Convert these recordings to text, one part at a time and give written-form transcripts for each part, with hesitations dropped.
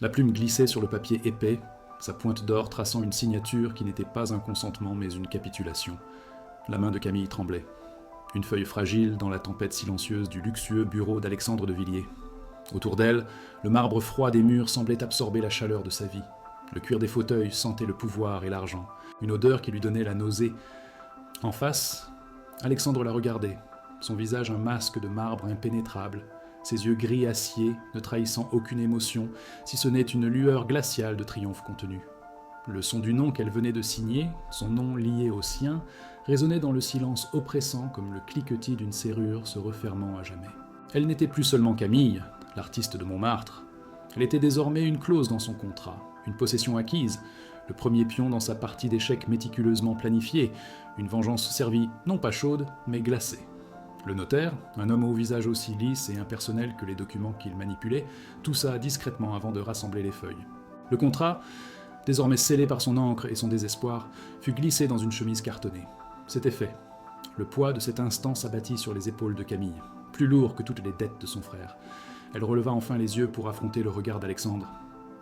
La plume glissait sur le papier épais, sa pointe d'or traçant une signature qui n'était pas un consentement mais une capitulation. La main de Camille tremblait. Une feuille fragile dans la tempête silencieuse du luxueux bureau d'Alexandre de Villiers. Autour d'elle, le marbre froid des murs semblait absorber la chaleur de sa vie. Le cuir des fauteuils sentait le pouvoir et l'argent, une odeur qui lui donnait la nausée. En face, Alexandre la regardait, son visage un masque de marbre impénétrable, ses yeux gris acier ne trahissant aucune émotion, si ce n'est une lueur glaciale de triomphe contenu. Le son du nom qu'elle venait de signer, son nom lié au sien, résonnait dans le silence oppressant comme le cliquetis d'une serrure se refermant à jamais. Elle n'était plus seulement Camille, l'artiste de Montmartre. Elle était désormais une clause dans son contrat, une possession acquise, le premier pion dans sa partie d'échecs méticuleusement planifiée, une vengeance servie non pas chaude, mais glacée. Le notaire, un homme au visage aussi lisse et impersonnel que les documents qu'il manipulait, toussa discrètement avant de rassembler les feuilles. Le contrat, désormais scellé par son encre et son désespoir, fut glissé dans une chemise cartonnée. C'était fait. Le poids de cet instant s'abattit sur les épaules de Camille, plus lourd que toutes les dettes de son frère. Elle releva enfin les yeux pour affronter le regard d'Alexandre.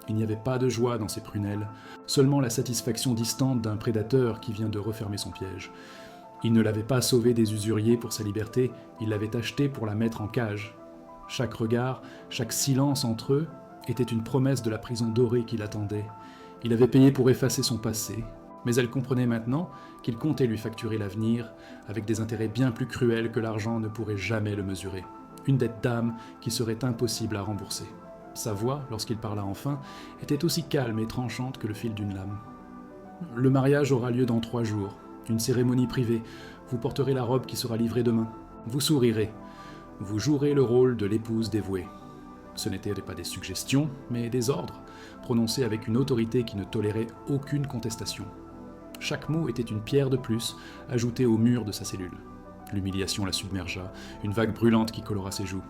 Il n'y avait pas de joie dans ses prunelles, seulement la satisfaction distante d'un prédateur qui vient de refermer son piège. Il ne l'avait pas sauvée des usuriers pour sa liberté, il l'avait achetée pour la mettre en cage. Chaque regard, chaque silence entre eux était une promesse de la prison dorée qui l'attendait. Il avait payé pour effacer son passé, mais elle comprenait maintenant qu'il comptait lui facturer l'avenir avec des intérêts bien plus cruels que l'argent ne pourrait jamais le mesurer. Une dette d'âme qui serait impossible à rembourser. Sa voix, lorsqu'il parla enfin, était aussi calme et tranchante que le fil d'une lame. « Le mariage aura lieu dans 3 jours. Une cérémonie privée. Vous porterez la robe qui sera livrée demain. Vous sourirez. Vous jouerez le rôle de l'épouse dévouée. » Ce n'étaient pas des suggestions, mais des ordres, prononcés avec une autorité qui ne tolérait aucune contestation. Chaque mot était une pierre de plus, ajoutée au mur de sa cellule. L'humiliation la submergea, une vague brûlante qui colora ses joues.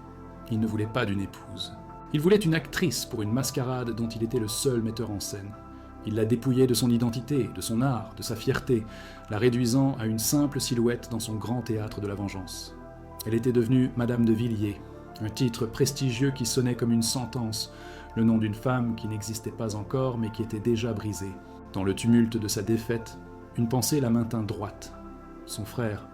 Il ne voulait pas d'une épouse. Il voulait une actrice pour une mascarade dont il était le seul metteur en scène. Il la dépouillait de son identité, de son art, de sa fierté, la réduisant à une simple silhouette dans son grand théâtre de la vengeance. Elle était devenue Madame de Villiers, un titre prestigieux qui sonnait comme une sentence, le nom d'une femme qui n'existait pas encore mais qui était déjà brisée. Dans le tumulte de sa défaite, une pensée la maintint droite. Son frère.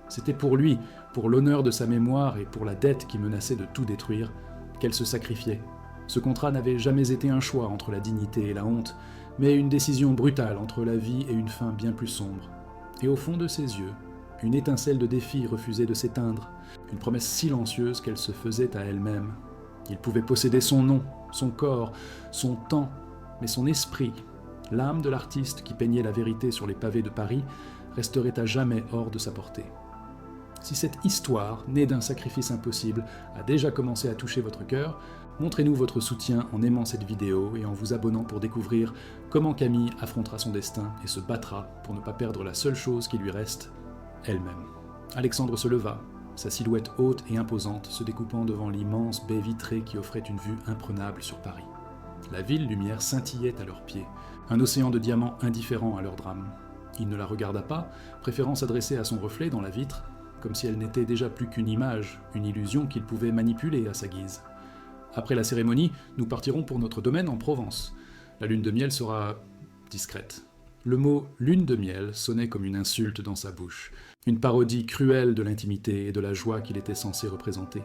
C'était pour lui, pour l'honneur de sa mémoire et pour la dette qui menaçait de tout détruire, qu'elle se sacrifiait. Ce contrat n'avait jamais été un choix entre la dignité et la honte, mais une décision brutale entre la vie et une fin bien plus sombre. Et au fond de ses yeux, une étincelle de défi refusait de s'éteindre, une promesse silencieuse qu'elle se faisait à elle-même. Il pouvait posséder son nom, son corps, son temps, mais son esprit, l'âme de l'artiste qui peignait la vérité sur les pavés de Paris, resterait à jamais hors de sa portée. Si cette histoire, née d'un sacrifice impossible, a déjà commencé à toucher votre cœur, montrez-nous votre soutien en aimant cette vidéo et en vous abonnant pour découvrir comment Camille affrontera son destin et se battra pour ne pas perdre la seule chose qui lui reste, elle-même. Alexandre se leva, sa silhouette haute et imposante se découpant devant l'immense baie vitrée qui offrait une vue imprenable sur Paris. La ville-lumière scintillait à leurs pieds, un océan de diamants indifférent à leur drame. Il ne la regarda pas, préférant s'adresser à son reflet dans la vitre, comme si elle n'était déjà plus qu'une image, une illusion qu'il pouvait manipuler à sa guise. Après la cérémonie, nous partirons pour notre domaine en Provence. La lune de miel sera discrète. Le mot « lune de miel » sonnait comme une insulte dans sa bouche, une parodie cruelle de l'intimité et de la joie qu'il était censé représenter.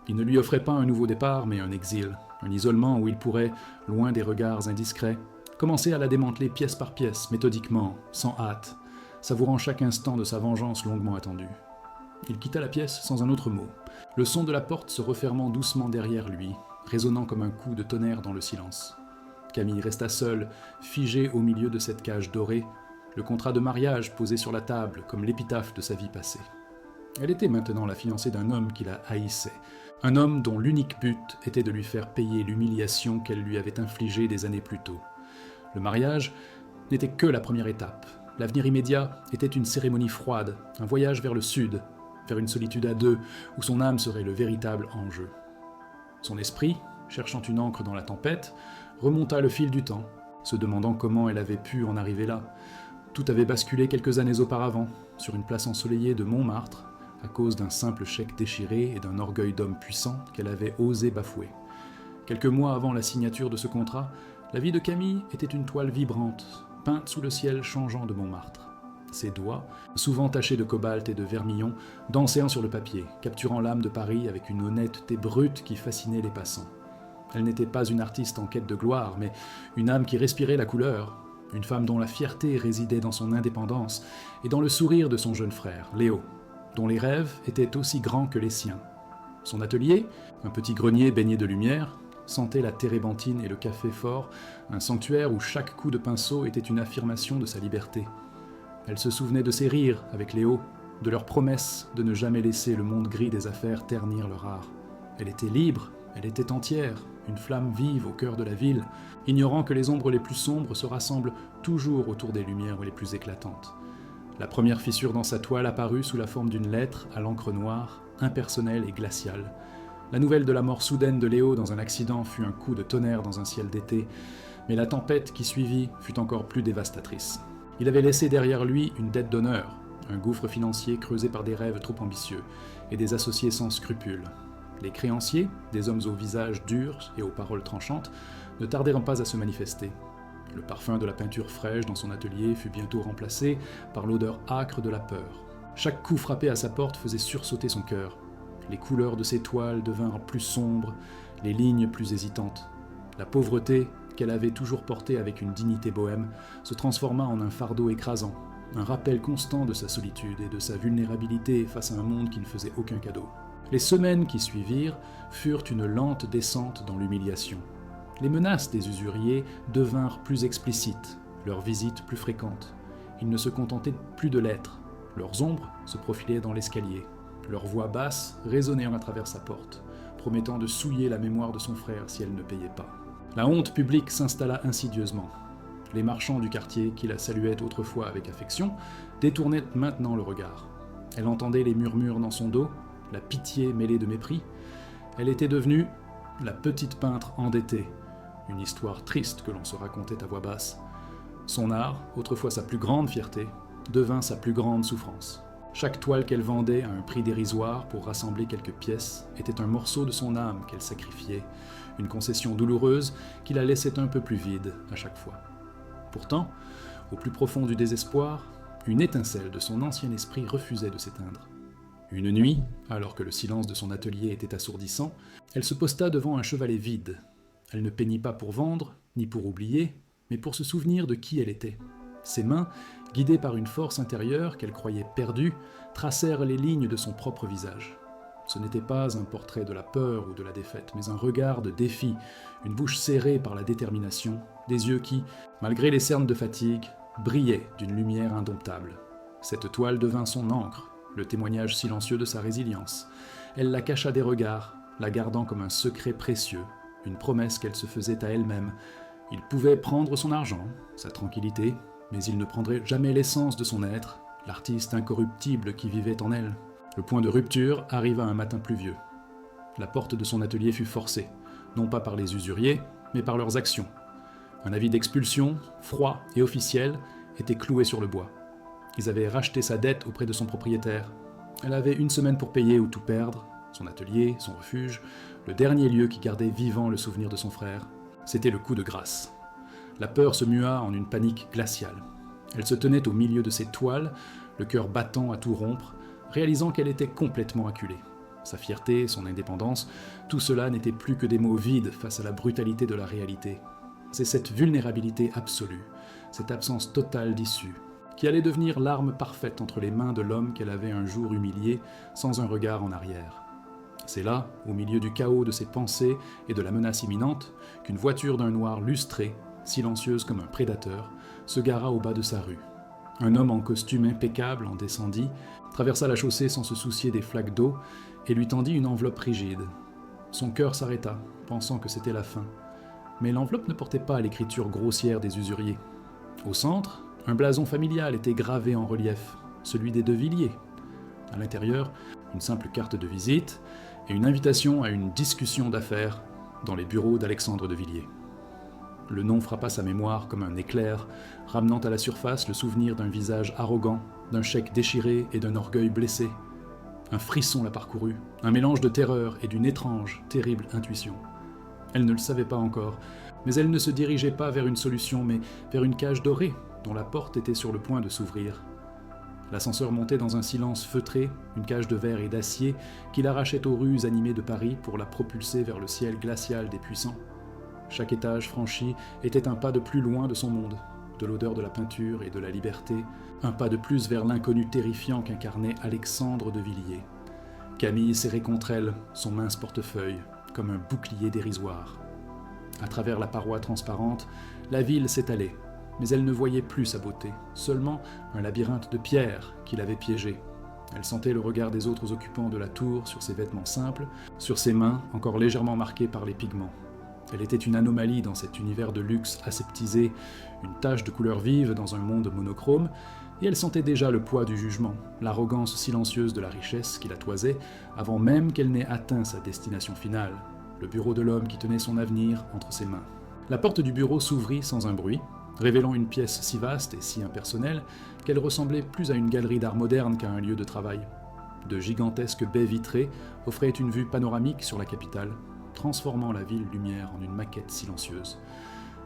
Il ne lui offrait pas un nouveau départ, mais un exil, un isolement où il pourrait, loin des regards indiscrets, commencer à la démanteler pièce par pièce, méthodiquement, sans hâte, savourant chaque instant de sa vengeance longuement attendue. Il quitta la pièce sans un autre mot, le son de la porte se refermant doucement derrière lui, résonnant comme un coup de tonnerre dans le silence. Camille resta seule, figée au milieu de cette cage dorée, le contrat de mariage posé sur la table comme l'épitaphe de sa vie passée. Elle était maintenant la fiancée d'un homme qui la haïssait, un homme dont l'unique but était de lui faire payer l'humiliation qu'elle lui avait infligée des années plus tôt. Le mariage n'était que la première étape. L'avenir immédiat était une cérémonie froide, un voyage vers le sud, vers une solitude à deux, où son âme serait le véritable enjeu. Son esprit, cherchant une encre dans la tempête, remonta le fil du temps, se demandant comment elle avait pu en arriver là. Tout avait basculé quelques années auparavant, sur une place ensoleillée de Montmartre, à cause d'un simple chèque déchiré et d'un orgueil d'homme puissant qu'elle avait osé bafouer. Quelques mois avant la signature de ce contrat, la vie de Camille était une toile vibrante, peinte sous le ciel changeant de Montmartre. Ses doigts, souvent tachés de cobalt et de vermillon, dansaient sur le papier, capturant l'âme de Paris avec une honnêteté brute qui fascinait les passants. Elle n'était pas une artiste en quête de gloire, mais une âme qui respirait la couleur, une femme dont la fierté résidait dans son indépendance et dans le sourire de son jeune frère, Léo, dont les rêves étaient aussi grands que les siens. Son atelier, un petit grenier baigné de lumière, sentait la térébenthine et le café fort, un sanctuaire où chaque coup de pinceau était une affirmation de sa liberté. Elle se souvenait de ses rires avec Léo, de leur promesse de ne jamais laisser le monde gris des affaires ternir leur art. Elle était libre, elle était entière, une flamme vive au cœur de la ville, ignorant que les ombres les plus sombres se rassemblent toujours autour des lumières les plus éclatantes. La première fissure dans sa toile apparut sous la forme d'une lettre à l'encre noire, impersonnelle et glaciale. La nouvelle de la mort soudaine de Léo dans un accident fut un coup de tonnerre dans un ciel d'été, mais la tempête qui suivit fut encore plus dévastatrice. Il avait laissé derrière lui une dette d'honneur, un gouffre financier creusé par des rêves trop ambitieux et des associés sans scrupules. Les créanciers, des hommes au visage dur et aux paroles tranchantes, ne tardèrent pas à se manifester. Le parfum de la peinture fraîche dans son atelier fut bientôt remplacé par l'odeur âcre de la peur. Chaque coup frappé à sa porte faisait sursauter son cœur. Les couleurs de ses toiles devinrent plus sombres, les lignes plus hésitantes. La pauvreté, qu'elle avait toujours portée avec une dignité bohème, se transforma en un fardeau écrasant, un rappel constant de sa solitude et de sa vulnérabilité face à un monde qui ne faisait aucun cadeau. Les semaines qui suivirent furent une lente descente dans l'humiliation. Les menaces des usuriers devinrent plus explicites, leurs visites plus fréquentes. Ils ne se contentaient plus de lettres. Leurs ombres se profilaient dans l'escalier. Leur voix basse résonnait à travers sa porte, promettant de souiller la mémoire de son frère si elle ne payait pas. La honte publique s'installa insidieusement. Les marchands du quartier, qui la saluaient autrefois avec affection, détournaient maintenant le regard. Elle entendait les murmures dans son dos, la pitié mêlée de mépris. Elle était devenue la petite peintre endettée, une histoire triste que l'on se racontait à voix basse. Son art, autrefois sa plus grande fierté, devint sa plus grande souffrance. Chaque toile qu'elle vendait à un prix dérisoire pour rassembler quelques pièces était un morceau de son âme qu'elle sacrifiait, une concession douloureuse qui la laissait un peu plus vide à chaque fois. Pourtant, au plus profond du désespoir, une étincelle de son ancien esprit refusait de s'éteindre. Une nuit, alors que le silence de son atelier était assourdissant, elle se posta devant un chevalet vide. Elle ne peignit pas pour vendre, ni pour oublier, mais pour se souvenir de qui elle était. Ses mains, guidées par une force intérieure qu'elle croyait perdue, tracèrent les lignes de son propre visage. Ce n'était pas un portrait de la peur ou de la défaite, mais un regard de défi, une bouche serrée par la détermination, des yeux qui, malgré les cernes de fatigue, brillaient d'une lumière indomptable. Cette toile devint son encre, le témoignage silencieux de sa résilience. Elle la cacha des regards, la gardant comme un secret précieux, une promesse qu'elle se faisait à elle-même. Il pouvait prendre son argent, sa tranquillité, mais il ne prendrait jamais l'essence de son être, l'artiste incorruptible qui vivait en elle. Le point de rupture arriva un matin pluvieux. La porte de son atelier fut forcée, non pas par les usuriers, mais par leurs actions. Un avis d'expulsion, froid et officiel, était cloué sur le bois. Ils avaient racheté sa dette auprès de son propriétaire. Elle avait une semaine pour payer ou tout perdre, son atelier, son refuge, le dernier lieu qui gardait vivant le souvenir de son frère. C'était le coup de grâce. La peur se mua en une panique glaciale. Elle se tenait au milieu de ses toiles, le cœur battant à tout rompre, réalisant qu'elle était complètement acculée. Sa fierté, son indépendance, tout cela n'était plus que des mots vides face à la brutalité de la réalité. C'est cette vulnérabilité absolue, cette absence totale d'issue, qui allait devenir l'arme parfaite entre les mains de l'homme qu'elle avait un jour humilié, sans un regard en arrière. C'est là, au milieu du chaos de ses pensées et de la menace imminente, qu'une voiture d'un noir lustré, silencieuse comme un prédateur, se gara au bas de sa rue. Un homme en costume impeccable en descendit, traversa la chaussée sans se soucier des flaques d'eau et lui tendit une enveloppe rigide. Son cœur s'arrêta, pensant que c'était la fin. Mais l'enveloppe ne portait pas l'écriture grossière des usuriers. Au centre, un blason familial était gravé en relief, celui des De Villiers. À l'intérieur, une simple carte de visite et une invitation à une discussion d'affaires dans les bureaux d'Alexandre de Villiers. Le nom frappa sa mémoire comme un éclair, ramenant à la surface le souvenir d'un visage arrogant, d'un chèque déchiré et d'un orgueil blessé. Un frisson la parcourut, un mélange de terreur et d'une étrange, terrible intuition. Elle ne le savait pas encore, mais elle ne se dirigeait pas vers une solution, mais vers une cage dorée, dont la porte était sur le point de s'ouvrir. L'ascenseur montait dans un silence feutré, une cage de verre et d'acier qui l'arrachait aux rues animées de Paris pour la propulser vers le ciel glacial des puissants. Chaque étage franchi était un pas de plus loin de son monde, de l'odeur de la peinture et de la liberté, un pas de plus vers l'inconnu terrifiant qu'incarnait Alexandre de Villiers. Camille serrait contre elle son mince portefeuille, comme un bouclier dérisoire. À travers la paroi transparente, la ville s'étalait, mais elle ne voyait plus sa beauté, seulement un labyrinthe de pierres qui l'avait piégée. Elle sentait le regard des autres occupants de la tour sur ses vêtements simples, sur ses mains encore légèrement marquées par les pigments. Elle était une anomalie dans cet univers de luxe aseptisé, une tache de couleur vive dans un monde monochrome, et elle sentait déjà le poids du jugement, l'arrogance silencieuse de la richesse qui la toisait, avant même qu'elle n'ait atteint sa destination finale, le bureau de l'homme qui tenait son avenir entre ses mains. La porte du bureau s'ouvrit sans un bruit, révélant une pièce si vaste et si impersonnelle qu'elle ressemblait plus à une galerie d'art moderne qu'à un lieu de travail. De gigantesques baies vitrées offraient une vue panoramique sur la capitale, transformant la ville lumière en une maquette silencieuse.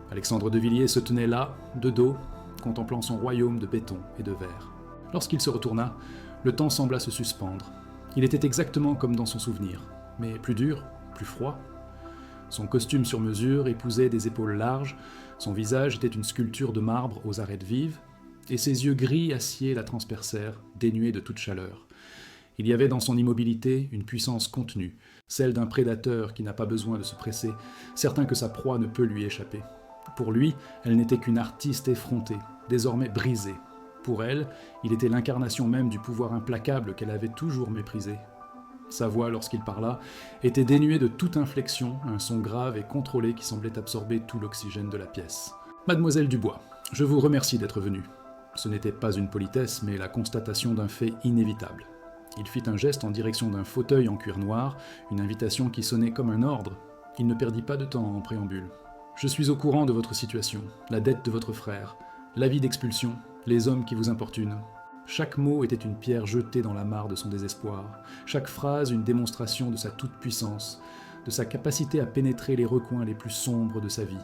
Alexandre de Villiers se tenait là, de dos, contemplant son royaume de béton et de verre. Lorsqu'il se retourna, le temps sembla se suspendre. Il était exactement comme dans son souvenir, mais plus dur, plus froid. Son costume sur mesure épousait des épaules larges, son visage était une sculpture de marbre aux arêtes vives, et ses yeux gris acier la transpercèrent, dénués de toute chaleur. Il y avait dans son immobilité une puissance contenue, celle d'un prédateur qui n'a pas besoin de se presser, certain que sa proie ne peut lui échapper. Pour lui, elle n'était qu'une artiste effrontée, désormais brisée. Pour elle, il était l'incarnation même du pouvoir implacable qu'elle avait toujours méprisé. Sa voix, lorsqu'il parla, était dénuée de toute inflexion, un son grave et contrôlé qui semblait absorber tout l'oxygène de la pièce. « Mademoiselle Dubois, je vous remercie d'être venue. Ce n'était pas une politesse, mais la constatation d'un fait inévitable. » Il fit un geste en direction d'un fauteuil en cuir noir, une invitation qui sonnait comme un ordre. Il ne perdit pas de temps en préambule. « Je suis au courant de votre situation, la dette de votre frère, l'avis d'expulsion, les hommes qui vous importunent. » Chaque mot était une pierre jetée dans la mare de son désespoir, chaque phrase une démonstration de sa toute-puissance, de sa capacité à pénétrer les recoins les plus sombres de sa vie.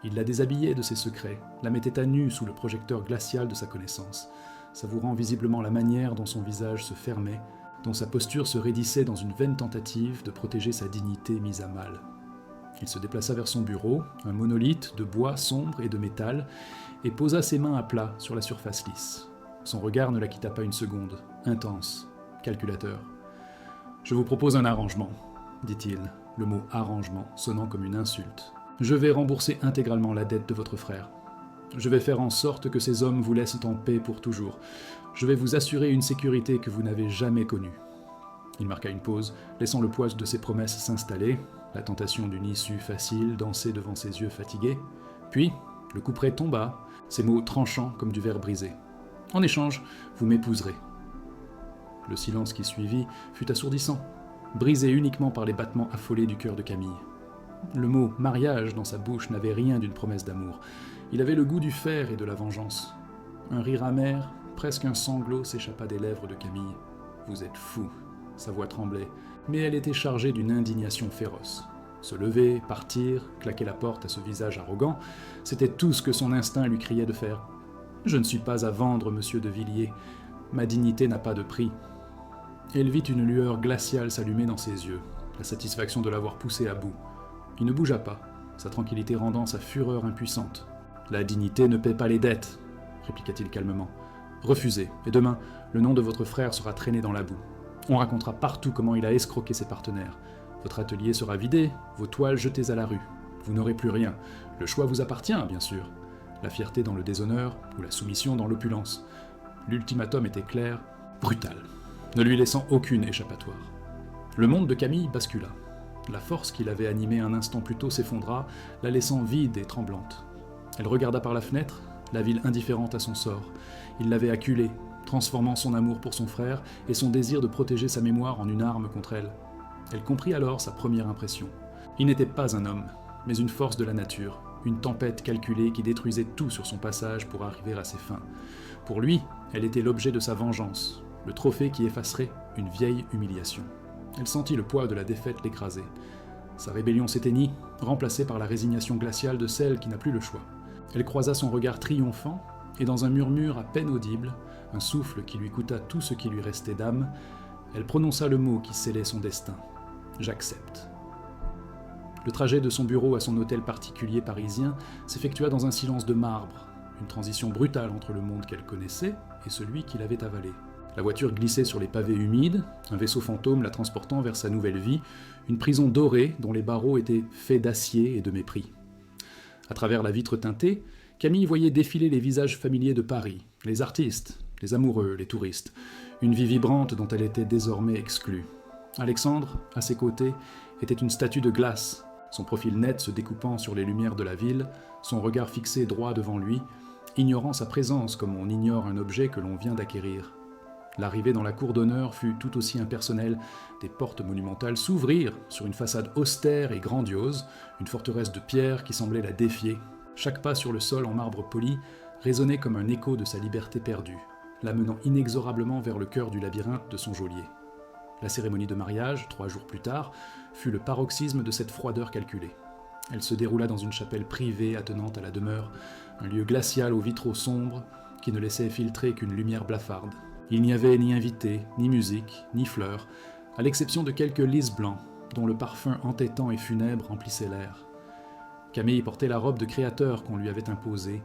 Il la déshabillait de ses secrets, la mettait à nu sous le projecteur glacial de sa connaissance, savourant visiblement la manière dont son visage se fermait, dont sa posture se raidissait dans une vaine tentative de protéger sa dignité mise à mal. Il se déplaça vers son bureau, un monolithe de bois sombre et de métal, et posa ses mains à plat sur la surface lisse. Son regard ne la quitta pas une seconde, intense, calculateur. « Je vous propose un arrangement, dit-il, le mot « arrangement » sonnant comme une insulte. « Je vais rembourser intégralement la dette de votre frère. Je vais faire en sorte que ces hommes vous laissent en paix pour toujours. Je vais vous assurer une sécurité que vous n'avez jamais connue. » Il marqua une pause, laissant le poids de ses promesses s'installer, la tentation d'une issue facile danser devant ses yeux fatigués. Puis, le couperet tomba, ses mots tranchants comme du verre brisé. « En échange, vous m'épouserez. » Le silence qui suivit fut assourdissant, brisé uniquement par les battements affolés du cœur de Camille. Le mot « mariage » dans sa bouche n'avait rien d'une promesse d'amour. Il avait le goût du fer et de la vengeance. Un rire amer, presque un sanglot s'échappa des lèvres de Camille. « Vous êtes fou !» Sa voix tremblait, mais elle était chargée d'une indignation féroce. Se lever, partir, claquer la porte à ce visage arrogant, c'était tout ce que son instinct lui criait de faire. « Je ne suis pas à vendre, monsieur de Villiers. Ma dignité n'a pas de prix. » Elle vit une lueur glaciale s'allumer dans ses yeux, la satisfaction de l'avoir poussé à bout. Il ne bougea pas, sa tranquillité rendant sa fureur impuissante. « La dignité ne paie pas les dettes, » répliqua-t-il calmement. « Refusez, et demain, le nom de votre frère sera traîné dans la boue. On racontera partout comment il a escroqué ses partenaires. Votre atelier sera vidé, vos toiles jetées à la rue. Vous n'aurez plus rien. Le choix vous appartient, bien sûr. La fierté dans le déshonneur, ou la soumission dans l'opulence. L'ultimatum était clair, brutal, ne lui laissant aucune échappatoire. Le monde de Camille bascula. La force qui l'avait animée un instant plus tôt s'effondra, la laissant vide et tremblante. Elle regarda par la fenêtre, la ville indifférente à son sort. Il l'avait acculée, transformant son amour pour son frère et son désir de protéger sa mémoire en une arme contre elle. Elle comprit alors sa première impression. Il n'était pas un homme, mais une force de la nature, une tempête calculée qui détruisait tout sur son passage pour arriver à ses fins. Pour lui, elle était l'objet de sa vengeance, le trophée qui effacerait une vieille humiliation. Elle sentit le poids de la défaite l'écraser. Sa rébellion s'éteignit, remplacée par la résignation glaciale de celle qui n'a plus le choix. Elle croisa son regard triomphant, et dans un murmure à peine audible, un souffle qui lui coûta tout ce qui lui restait d'âme, elle prononça le mot qui scellait son destin. « J'accepte ». Le trajet de son bureau à son hôtel particulier parisien s'effectua dans un silence de marbre, une transition brutale entre le monde qu'elle connaissait et celui qui l'avait avalé. La voiture glissait sur les pavés humides, un vaisseau fantôme la transportant vers sa nouvelle vie, une prison dorée dont les barreaux étaient faits d'acier et de mépris. À travers la vitre teintée, Camille voyait défiler les visages familiers de Paris, les artistes, les amoureux, les touristes, une vie vibrante dont elle était désormais exclue. Alexandre, à ses côtés, était une statue de glace, son profil net se découpant sur les lumières de la ville, son regard fixé droit devant lui, ignorant sa présence comme on ignore un objet que l'on vient d'acquérir. L'arrivée dans la cour d'honneur fut tout aussi impersonnelle. Des portes monumentales s'ouvrirent sur une façade austère et grandiose, une forteresse de pierre qui semblait la défier. Chaque pas sur le sol en marbre poli résonnait comme un écho de sa liberté perdue, l'amenant inexorablement vers le cœur du labyrinthe de son geôlier. La cérémonie de mariage, 3 jours plus tard, fut le paroxysme de cette froideur calculée. Elle se déroula dans une chapelle privée attenante à la demeure, un lieu glacial aux vitraux sombres qui ne laissait filtrer qu'une lumière blafarde. Il n'y avait ni invité, ni musique, ni fleurs, à l'exception de quelques lys blancs, dont le parfum entêtant et funèbre remplissait l'air. Camille portait la robe de créateur qu'on lui avait imposée,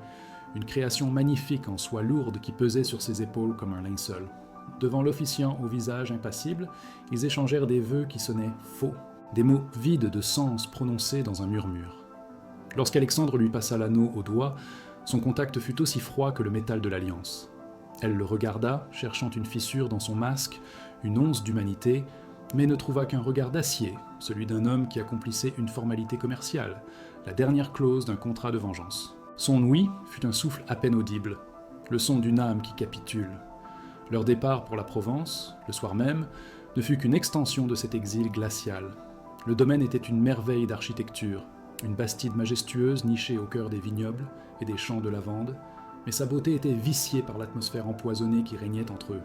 une création magnifique en soie lourde qui pesait sur ses épaules comme un linceul. Devant l'officiant au visage impassible, ils échangèrent des vœux qui sonnaient faux, des mots vides de sens prononcés dans un murmure. Lorsqu'Alexandre lui passa l'anneau au doigt, son contact fut aussi froid que le métal de l'alliance. Elle le regarda, cherchant une fissure dans son masque, une once d'humanité, mais ne trouva qu'un regard d'acier, celui d'un homme qui accomplissait une formalité commerciale, la dernière clause d'un contrat de vengeance. Son ouïe fut un souffle à peine audible, le son d'une âme qui capitule. Leur départ pour la Provence, le soir même, ne fut qu'une extension de cet exil glacial. Le domaine était une merveille d'architecture, une bastide majestueuse nichée au cœur des vignobles et des champs de lavande, mais sa beauté était viciée par l'atmosphère empoisonnée qui régnait entre eux.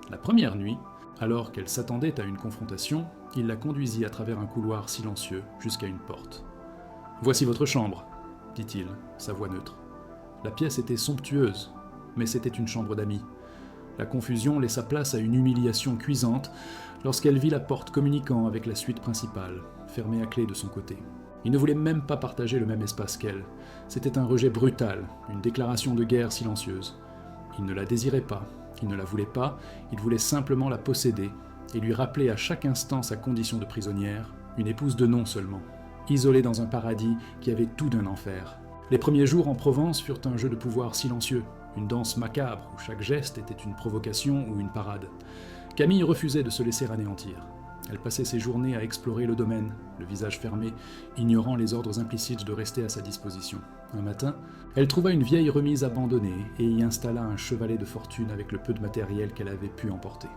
La première nuit, alors qu'elle s'attendait à une confrontation, il la conduisit à travers un couloir silencieux jusqu'à une porte. « Voici votre chambre », dit-il, sa voix neutre. La pièce était somptueuse, mais c'était une chambre d'amis. La confusion laissa place à une humiliation cuisante lorsqu'elle vit la porte communiquant avec la suite principale, fermée à clé de son côté. Il ne voulait même pas partager le même espace qu'elle. C'était un rejet brutal, une déclaration de guerre silencieuse. Il ne la désirait pas, il ne la voulait pas, il voulait simplement la posséder et lui rappeler à chaque instant sa condition de prisonnière, une épouse de nom seulement, isolée dans un paradis qui avait tout d'un enfer. Les premiers jours en Provence furent un jeu de pouvoir silencieux, une danse macabre où chaque geste était une provocation ou une parade. Camille refusait de se laisser anéantir. Elle passait ses journées à explorer le domaine, le visage fermé, ignorant les ordres implicites de rester à sa disposition. Un matin, elle trouva une vieille remise abandonnée et y installa un chevalet de fortune avec le peu de matériel qu'elle avait pu emporter.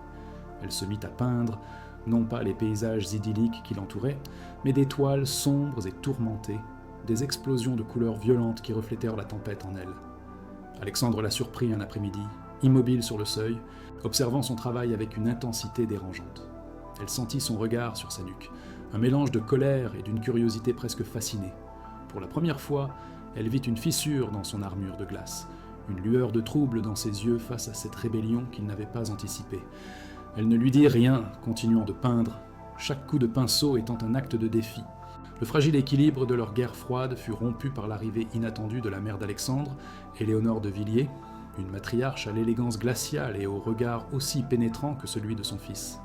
Elle se mit à peindre, non pas les paysages idylliques qui l'entouraient, mais des toiles sombres et tourmentées, des explosions de couleurs violentes qui reflétèrent la tempête en elle. Alexandre la surprit un après-midi, immobile sur le seuil, observant son travail avec une intensité dérangeante. Elle sentit son regard sur sa nuque, un mélange de colère et d'une curiosité presque fascinée. Pour la première fois, elle vit une fissure dans son armure de glace, une lueur de trouble dans ses yeux face à cette rébellion qu'il n'avait pas anticipée. Elle ne lui dit rien, continuant de peindre, chaque coup de pinceau étant un acte de défi. Le fragile équilibre de leur guerre froide fut rompu par l'arrivée inattendue de la mère d'Alexandre, Éléonore de Villiers, une matriarche à l'élégance glaciale et au regard aussi pénétrant que celui de son fils.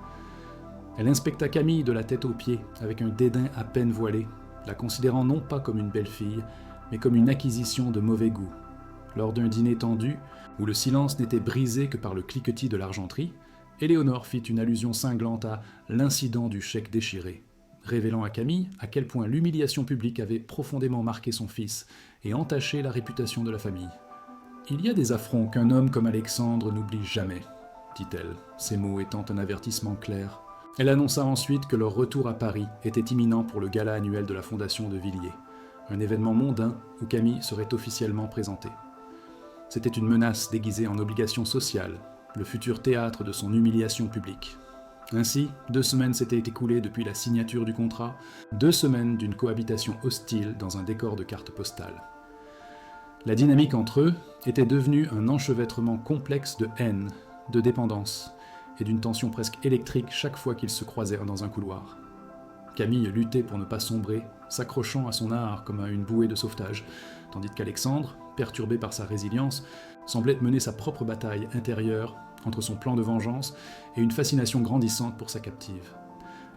Elle inspecta Camille de la tête aux pieds, avec un dédain à peine voilé, la considérant non pas comme une belle fille, mais comme une acquisition de mauvais goût. Lors d'un dîner tendu, où le silence n'était brisé que par le cliquetis de l'argenterie, Éléonore fit une allusion cinglante à l'incident du chèque déchiré, révélant à Camille à quel point l'humiliation publique avait profondément marqué son fils et entaché la réputation de la famille. « Il y a des affronts qu'un homme comme Alexandre n'oublie jamais », dit-elle, ces mots étant un avertissement clair. Elle annonça ensuite que leur retour à Paris était imminent pour le gala annuel de la Fondation de Villiers, un événement mondain où Camille serait officiellement présentée. C'était une menace déguisée en obligation sociale, le futur théâtre de son humiliation publique. Ainsi, 2 semaines s'étaient écoulées depuis la signature du contrat, 2 semaines d'une cohabitation hostile dans un décor de cartes postales. La dynamique entre eux était devenue un enchevêtrement complexe de haine, de dépendance et d'une tension presque électrique chaque fois qu'ils se croisaient dans un couloir. Camille luttait pour ne pas sombrer, s'accrochant à son art comme à une bouée de sauvetage, tandis qu'Alexandre, perturbé par sa résilience, semblait mener sa propre bataille intérieure entre son plan de vengeance et une fascination grandissante pour sa captive.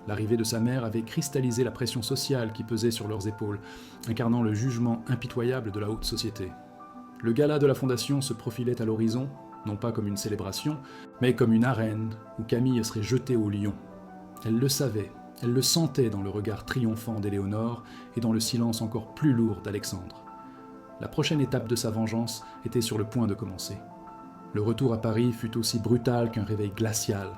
L'arrivée de sa mère avait cristallisé la pression sociale qui pesait sur leurs épaules, incarnant le jugement impitoyable de la haute société. Le gala de la Fondation se profilait à l'horizon, non pas comme une célébration, mais comme une arène où Camille serait jetée au lion. Elle le savait, elle le sentait dans le regard triomphant d'Éléonore et dans le silence encore plus lourd d'Alexandre. La prochaine étape de sa vengeance était sur le point de commencer. Le retour à Paris fut aussi brutal qu'un réveil glacial.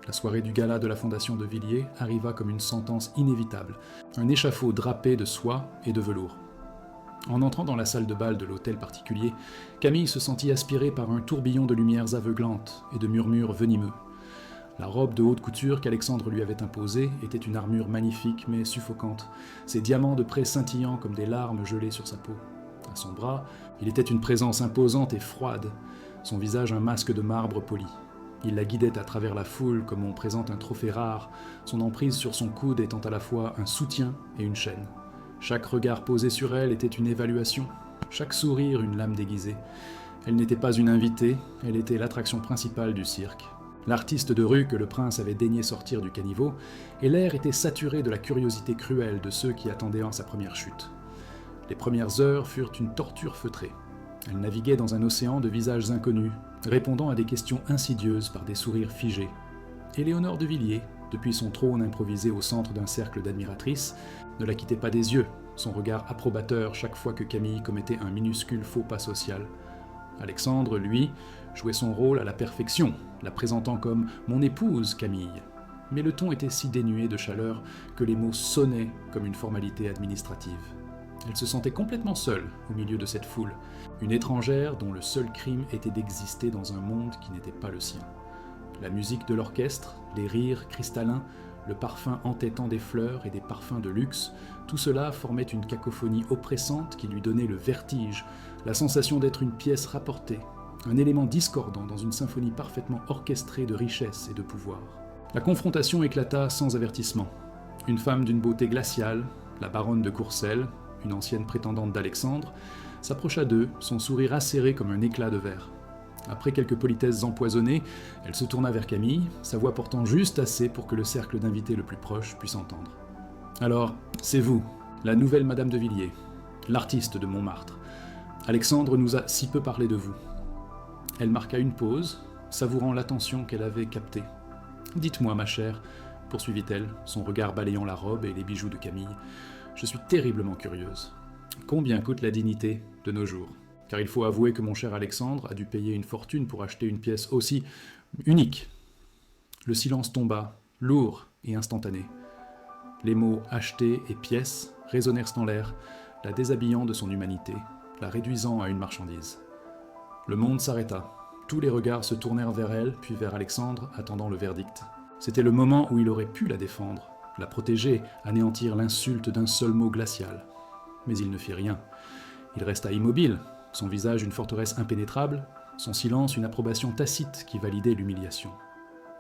La soirée du gala de la Fondation de Villiers arriva comme une sentence inévitable, un échafaud drapé de soie et de velours. En entrant dans la salle de bal de l'hôtel particulier, Camille se sentit aspirée par un tourbillon de lumières aveuglantes et de murmures venimeux. La robe de haute couture qu'Alexandre lui avait imposée était une armure magnifique mais suffocante, ses diamants de près scintillant comme des larmes gelées sur sa peau. À son bras, il était une présence imposante et froide, son visage un masque de marbre poli. Il la guidait à travers la foule comme on présente un trophée rare, son emprise sur son coude étant à la fois un soutien et une chaîne. Chaque regard posé sur elle était une évaluation, chaque sourire une lame déguisée. Elle n'était pas une invitée, elle était l'attraction principale du cirque. L'artiste de rue que le prince avait daigné sortir du caniveau, et l'air était saturé de la curiosité cruelle de ceux qui attendaient sa première chute. Les premières heures furent une torture feutrée. Elle naviguait dans un océan de visages inconnus, répondant à des questions insidieuses par des sourires figés. Éléonore de Villiers, depuis son trône improvisé au centre d'un cercle d'admiratrices, ne la quittait pas des yeux, son regard approbateur chaque fois que Camille commettait un minuscule faux pas social. Alexandre, lui, jouait son rôle à la perfection, la présentant comme « mon épouse, Camille ». Mais le ton était si dénué de chaleur que les mots sonnaient comme une formalité administrative. Elle se sentait complètement seule au milieu de cette foule, une étrangère dont le seul crime était d'exister dans un monde qui n'était pas le sien. La musique de l'orchestre, les rires cristallins, le parfum entêtant des fleurs et des parfums de luxe, tout cela formait une cacophonie oppressante qui lui donnait le vertige, la sensation d'être une pièce rapportée, un élément discordant dans une symphonie parfaitement orchestrée de richesse et de pouvoir. La confrontation éclata sans avertissement. Une femme d'une beauté glaciale, la baronne de Courcelles, une ancienne prétendante d'Alexandre, s'approcha d'eux, son sourire acéré comme un éclat de verre. Après quelques politesses empoisonnées, elle se tourna vers Camille, sa voix portant juste assez pour que le cercle d'invités le plus proche puisse entendre. « Alors, c'est vous, la nouvelle Madame de Villiers, l'artiste de Montmartre. Alexandre nous a si peu parlé de vous. » Elle marqua une pause, savourant l'attention qu'elle avait captée. « Dites-moi, ma chère, poursuivit-elle, son regard balayant la robe et les bijoux de Camille, je suis terriblement curieuse. Combien coûte la dignité de nos jours ? Car il faut avouer que mon cher Alexandre a dû payer une fortune pour acheter une pièce aussi unique. » Le silence tomba, lourd et instantané. Les mots « acheter » et « pièce » résonnèrent dans l'air, la déshabillant de son humanité, la réduisant à une marchandise. Le monde s'arrêta. Tous les regards se tournèrent vers elle, puis vers Alexandre, attendant le verdict. C'était le moment où il aurait pu la défendre, la protéger, anéantir l'insulte d'un seul mot glacial. Mais il ne fit rien. Il resta immobile, son visage une forteresse impénétrable, son silence une approbation tacite qui validait l'humiliation.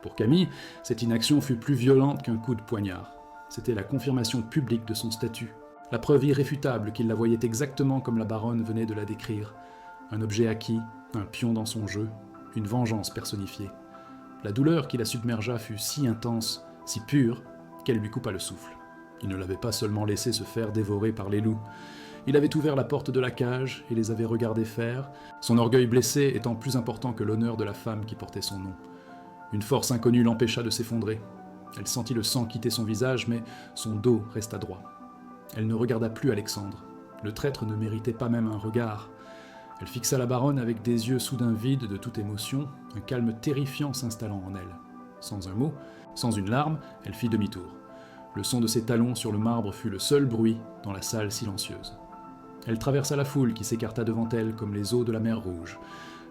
Pour Camille, cette inaction fut plus violente qu'un coup de poignard. C'était la confirmation publique de son statut, la preuve irréfutable qu'il la voyait exactement comme la baronne venait de la décrire. Un objet acquis, un pion dans son jeu, une vengeance personnifiée. La douleur qui la submergea fut si intense, si pure, qu'elle lui coupa le souffle. Il ne l'avait pas seulement laissé se faire dévorer par les loups. Il avait ouvert la porte de la cage et les avait regardés faire, son orgueil blessé étant plus important que l'honneur de la femme qui portait son nom. Une force inconnue l'empêcha de s'effondrer. Elle sentit le sang quitter son visage, mais son dos resta droit. Elle ne regarda plus Alexandre. Le traître ne méritait pas même un regard. Elle fixa la baronne avec des yeux soudain vides de toute émotion, un calme terrifiant s'installant en elle. Sans un mot, sans une larme, elle fit demi-tour. Le son de ses talons sur le marbre fut le seul bruit dans la salle silencieuse. Elle traversa la foule qui s'écarta devant elle comme les eaux de la mer Rouge,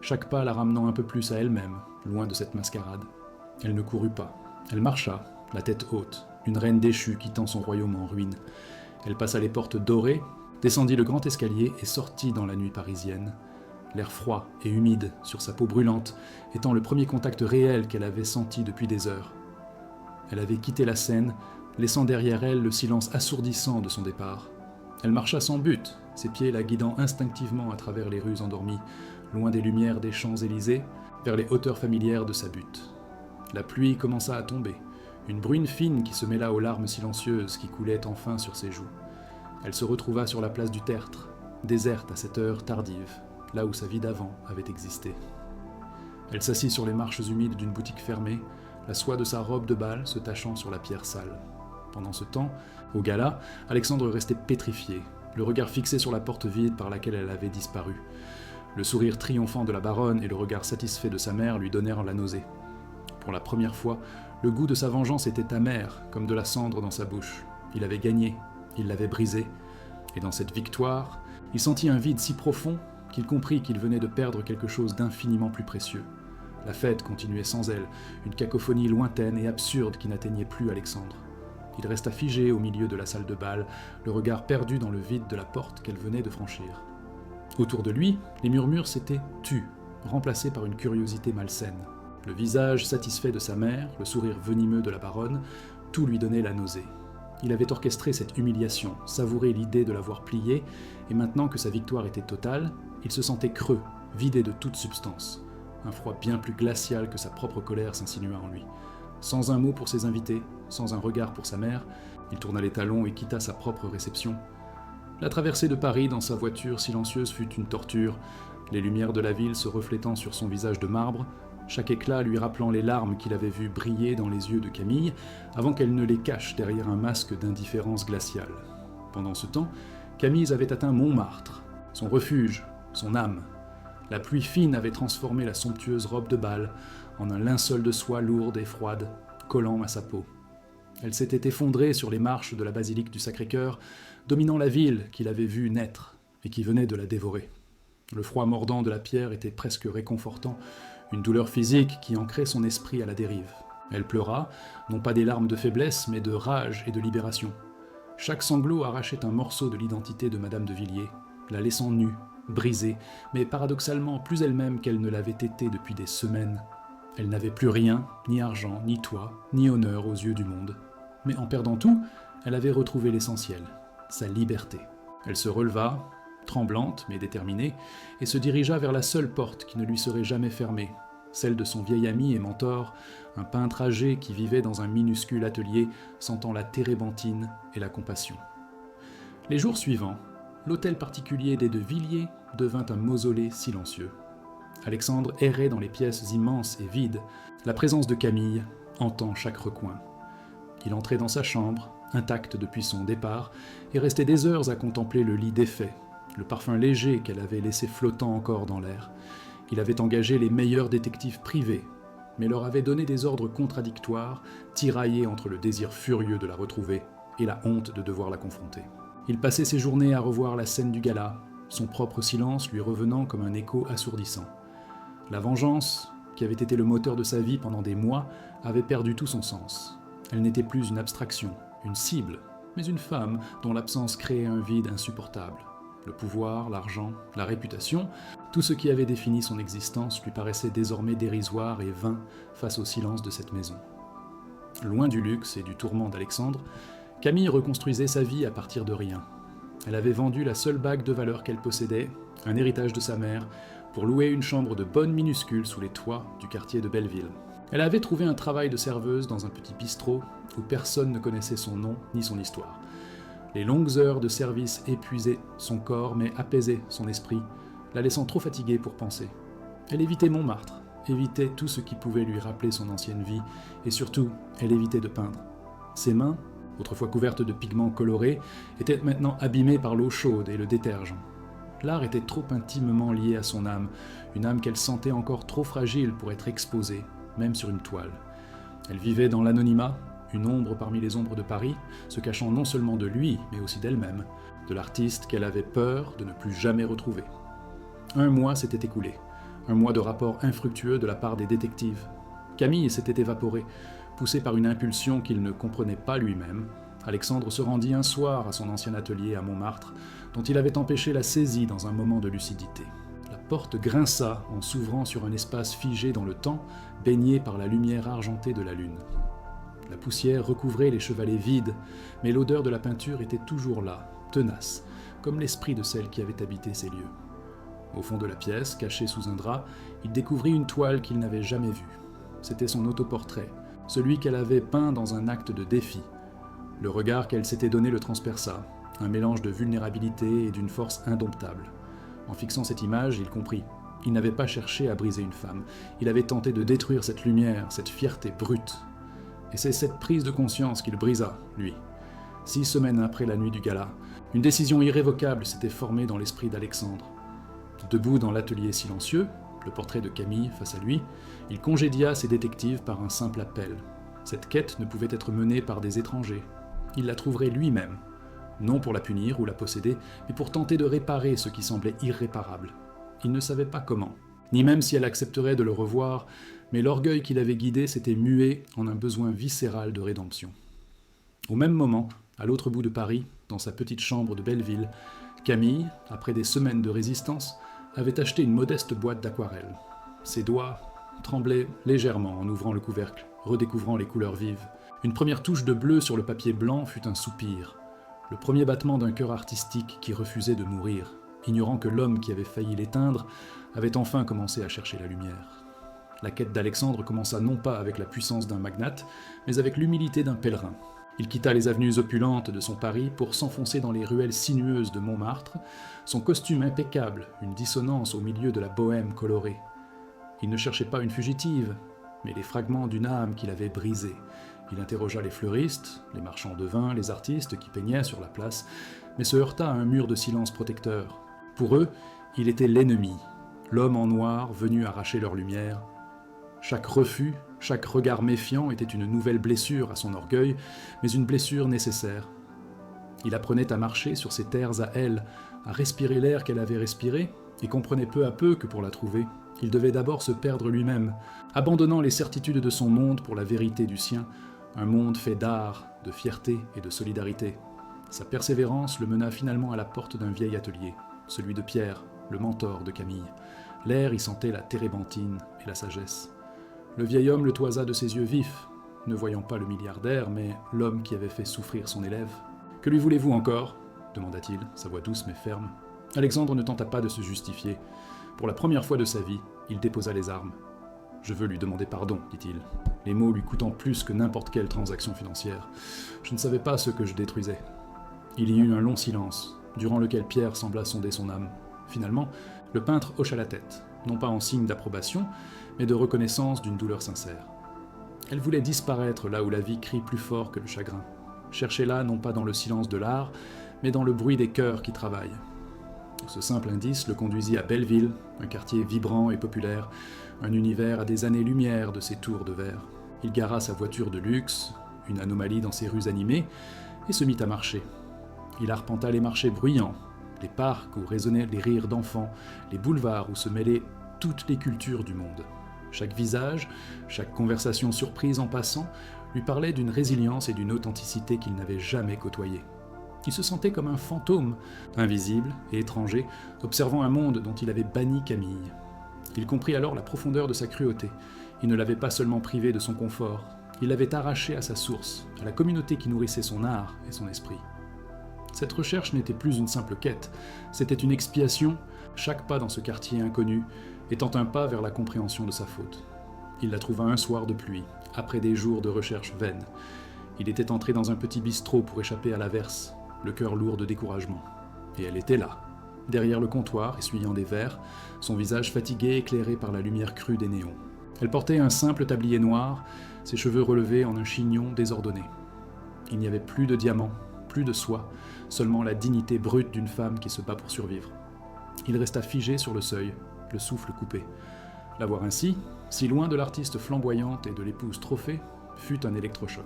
chaque pas la ramenant un peu plus à elle-même, loin de cette mascarade. Elle ne courut pas. Elle marcha, la tête haute, une reine déchue quittant son royaume en ruine. Elle passa les portes dorées, descendit le grand escalier et sortit dans la nuit parisienne. L'air froid et humide sur sa peau brûlante étant le premier contact réel qu'elle avait senti depuis des heures. Elle avait quitté la scène, laissant derrière elle le silence assourdissant de son départ. Elle marcha sans but, ses pieds la guidant instinctivement à travers les rues endormies, loin des lumières des Champs-Élysées, vers les hauteurs familières de sa butte. La pluie commença à tomber, une bruine fine qui se mêla aux larmes silencieuses qui coulaient enfin sur ses joues. Elle se retrouva sur la place du Tertre, déserte à cette heure tardive, là où sa vie d'avant avait existé. Elle s'assit sur les marches humides d'une boutique fermée, la soie de sa robe de bal se tachant sur la pierre sale. Pendant ce temps, au gala, Alexandre restait pétrifié, le regard fixé sur la porte vide par laquelle elle avait disparu. Le sourire triomphant de la baronne et le regard satisfait de sa mère lui donnèrent la nausée. Pour la première fois, le goût de sa vengeance était amer, comme de la cendre dans sa bouche. Il avait gagné, il l'avait brisée, et dans cette victoire, il sentit un vide si profond qu'il comprit qu'il venait de perdre quelque chose d'infiniment plus précieux. La fête continuait sans elle, une cacophonie lointaine et absurde qui n'atteignait plus Alexandre. Il resta figé au milieu de la salle de bal, le regard perdu dans le vide de la porte qu'elle venait de franchir. Autour de lui, les murmures s'étaient tus, remplacés par une curiosité malsaine. Le visage satisfait de sa mère, le sourire venimeux de la baronne, tout lui donnait la nausée. Il avait orchestré cette humiliation, savouré l'idée de l'avoir pliée, et maintenant que sa victoire était totale, il se sentait creux, vidé de toute substance. Un froid bien plus glacial que sa propre colère s'insinua en lui. Sans un mot pour ses invités, sans un regard pour sa mère, il tourna les talons et quitta sa propre réception. La traversée de Paris dans sa voiture silencieuse fut une torture, les lumières de la ville se reflétant sur son visage de marbre, chaque éclat lui rappelant les larmes qu'il avait vues briller dans les yeux de Camille, avant qu'elle ne les cache derrière un masque d'indifférence glaciale. Pendant ce temps, Camille avait atteint Montmartre, son refuge, son âme. La pluie fine avait transformé la somptueuse robe de bal en un linceul de soie lourde et froide, collant à sa peau. Elle s'était effondrée sur les marches de la basilique du Sacré-Cœur, dominant la ville qu'il avait vue naître et qui venait de la dévorer. Le froid mordant de la pierre était presque réconfortant, une douleur physique qui ancrait son esprit à la dérive. Elle pleura, non pas des larmes de faiblesse, mais de rage et de libération. Chaque sanglot arrachait un morceau de l'identité de Madame de Villiers, la laissant nue, brisée, mais paradoxalement plus elle-même qu'elle ne l'avait été depuis des semaines. Elle n'avait plus rien, ni argent, ni toit, ni honneur aux yeux du monde. Mais en perdant tout, elle avait retrouvé l'essentiel, sa liberté. Elle se releva, tremblante mais déterminée, et se dirigea vers la seule porte qui ne lui serait jamais fermée, celle de son vieil ami et mentor, un peintre âgé qui vivait dans un minuscule atelier, sentant la térébenthine et la compassion. Les jours suivants, l'hôtel particulier des de Villiers devint un mausolée silencieux. Alexandre errait dans les pièces immenses et vides, la présence de Camille hantant chaque recoin. Il entrait dans sa chambre, intacte depuis son départ, et restait des heures à contempler le lit défait, le parfum léger qu'elle avait laissé flottant encore dans l'air. Il avait engagé les meilleurs détectives privés, mais leur avait donné des ordres contradictoires, tiraillés entre le désir furieux de la retrouver et la honte de devoir la confronter. Il passait ses journées à revoir la scène du gala, son propre silence lui revenant comme un écho assourdissant. La vengeance, qui avait été le moteur de sa vie pendant des mois, avait perdu tout son sens. Elle n'était plus une abstraction, une cible, mais une femme dont l'absence créait un vide insupportable. Le pouvoir, l'argent, la réputation, tout ce qui avait défini son existence lui paraissait désormais dérisoire et vain face au silence de cette maison. Loin du luxe et du tourment d'Alexandre, Camille reconstruisait sa vie à partir de rien. Elle avait vendu la seule bague de valeur qu'elle possédait, un héritage de sa mère, pour louer une chambre de bonne minuscule sous les toits du quartier de Belleville. Elle avait trouvé un travail de serveuse dans un petit bistrot où personne ne connaissait son nom ni son histoire. Les longues heures de service épuisaient son corps mais apaisaient son esprit, la laissant trop fatiguée pour penser. Elle évitait Montmartre, évitait tout ce qui pouvait lui rappeler son ancienne vie, et surtout, elle évitait de peindre. Ses mains, autrefois couvertes de pigments colorés, étaient maintenant abîmées par l'eau chaude et le détergent. L'art était trop intimement lié à son âme, une âme qu'elle sentait encore trop fragile pour être exposée, même sur une toile. Elle vivait dans l'anonymat, une ombre parmi les ombres de Paris, se cachant non seulement de lui, mais aussi d'elle-même, de l'artiste qu'elle avait peur de ne plus jamais retrouver. Un mois s'était écoulé, un mois de rapports infructueux de la part des détectives. Camille s'était évaporée, Poussé par une impulsion qu'il ne comprenait pas lui-même, Alexandre se rendit un soir à son ancien atelier à Montmartre, dont il avait empêché la saisie dans un moment de lucidité. La porte grinça en s'ouvrant sur un espace figé dans le temps, baigné par la lumière argentée de la lune. La poussière recouvrait les chevalets vides, mais l'odeur de la peinture était toujours là, tenace, comme l'esprit de celle qui avait habité ces lieux. Au fond de la pièce, caché sous un drap, il découvrit une toile qu'il n'avait jamais vue. C'était son autoportrait, celui qu'elle avait peint dans un acte de défi. Le regard qu'elle s'était donné le transperça, un mélange de vulnérabilité et d'une force indomptable. En fixant cette image, il comprit. Il n'avait pas cherché à briser une femme, il avait tenté de détruire cette lumière, cette fierté brute. Et c'est cette prise de conscience qu'il brisa, lui. 6 semaines après la nuit du gala, une décision irrévocable s'était formée dans l'esprit d'Alexandre. Debout dans l'atelier silencieux, le portrait de Camille face à lui, il congédia ses détectives par un simple appel. Cette quête ne pouvait être menée par des étrangers. Il la trouverait lui-même, non pour la punir ou la posséder, mais pour tenter de réparer ce qui semblait irréparable. Il ne savait pas comment, ni même si elle accepterait de le revoir, mais l'orgueil qui l'avait guidé s'était mué en un besoin viscéral de rédemption. Au même moment, à l'autre bout de Paris, dans sa petite chambre de Belleville, Camille, après des semaines de résistance, avait acheté une modeste boîte d'aquarelle. Ses doigts tremblaient légèrement en ouvrant le couvercle, redécouvrant les couleurs vives. Une première touche de bleu sur le papier blanc fut un soupir, le premier battement d'un cœur artistique qui refusait de mourir, ignorant que l'homme qui avait failli l'éteindre avait enfin commencé à chercher la lumière. La quête d'Alexandre commença non pas avec la puissance d'un magnate, mais avec l'humilité d'un pèlerin. Il quitta les avenues opulentes de son Paris pour s'enfoncer dans les ruelles sinueuses de Montmartre, son costume impeccable, une dissonance au milieu de la bohème colorée. Il ne cherchait pas une fugitive, mais les fragments d'une âme qu'il avait brisée. Il interrogea les fleuristes, les marchands de vin, les artistes qui peignaient sur la place, mais se heurta à un mur de silence protecteur. Pour eux, il était l'ennemi, l'homme en noir venu arracher leur lumière. Chaque refus, chaque regard méfiant était une nouvelle blessure à son orgueil, mais une blessure nécessaire. Il apprenait à marcher sur ses terres à elle, à respirer l'air qu'elle avait respiré, et comprenait peu à peu que pour la trouver, il devait d'abord se perdre lui-même, abandonnant les certitudes de son monde pour la vérité du sien, un monde fait d'art, de fierté et de solidarité. Sa persévérance le mena finalement à la porte d'un vieil atelier, celui de Pierre, le mentor de Camille. L'air y sentait la térébenthine et la sagesse. Le vieil homme le toisa de ses yeux vifs, ne voyant pas le milliardaire, mais l'homme qui avait fait souffrir son élève. « Que lui voulez-vous encore » demanda-t-il, sa voix douce mais ferme. Alexandre ne tenta pas de se justifier. Pour la première fois de sa vie, il déposa les armes. « Je veux lui demander pardon, dit-il, les mots lui coûtant plus que n'importe quelle transaction financière. Je ne savais pas ce que je détruisais. » Il y eut un long silence, durant lequel Pierre sembla sonder son âme. Finalement, le peintre hocha la tête, non pas en signe d'approbation, mais de reconnaissance d'une douleur sincère. Elle voulait disparaître là où la vie crie plus fort que le chagrin. Cherchez-la non pas dans le silence de l'art, mais dans le bruit des cœurs qui travaillent. Ce simple indice le conduisit à Belleville, un quartier vibrant et populaire, un univers à des années-lumière de ses tours de verre. Il gara sa voiture de luxe, une anomalie dans ses rues animées, et se mit à marcher. Il arpenta les marchés bruyants, les parcs où résonnaient les rires d'enfants, les boulevards où se mêlaient toutes les cultures du monde. Chaque visage, chaque conversation surprise en passant, lui parlait d'une résilience et d'une authenticité qu'il n'avait jamais côtoyée. Il se sentait comme un fantôme, invisible et étranger, observant un monde dont il avait banni Camille. Il comprit alors la profondeur de sa cruauté. Il ne l'avait pas seulement privé de son confort, il l'avait arraché à sa source, à la communauté qui nourrissait son art et son esprit. Cette recherche n'était plus une simple quête, c'était une expiation, chaque pas dans ce quartier inconnu étant un pas vers la compréhension de sa faute. Il la trouva un soir de pluie, après des jours de recherche vaine. Il était entré dans un petit bistrot pour échapper à l'averse, le cœur lourd de découragement. Et elle était là, derrière le comptoir, essuyant des verres, son visage fatigué éclairé par la lumière crue des néons. Elle portait un simple tablier noir, ses cheveux relevés en un chignon désordonné. Il n'y avait plus de diamants, plus de soie, seulement la dignité brute d'une femme qui se bat pour survivre. Il resta figé sur le seuil, le souffle coupé. La voir ainsi, si loin de l'artiste flamboyante et de l'épouse trophée, fut un électrochoc.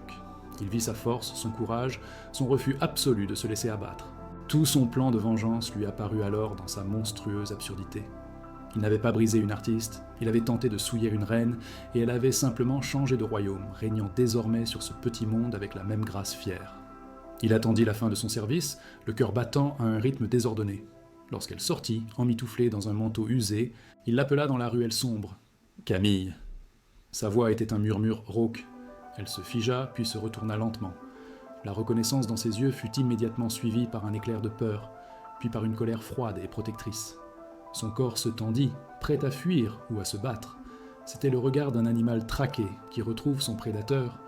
Il vit sa force, son courage, son refus absolu de se laisser abattre. Tout son plan de vengeance lui apparut alors dans sa monstrueuse absurdité. Il n'avait pas brisé une artiste, il avait tenté de souiller une reine, et elle avait simplement changé de royaume, régnant désormais sur ce petit monde avec la même grâce fière. Il attendit la fin de son service, le cœur battant à un rythme désordonné. Lorsqu'elle sortit, emmitouflée dans un manteau usé, il l'appela dans la ruelle sombre. « Camille !» Sa voix était un murmure rauque. Elle se figea, puis se retourna lentement. La reconnaissance dans ses yeux fut immédiatement suivie par un éclair de peur, puis par une colère froide et protectrice. Son corps se tendit, prêt à fuir ou à se battre. C'était le regard d'un animal traqué qui retrouve son prédateur.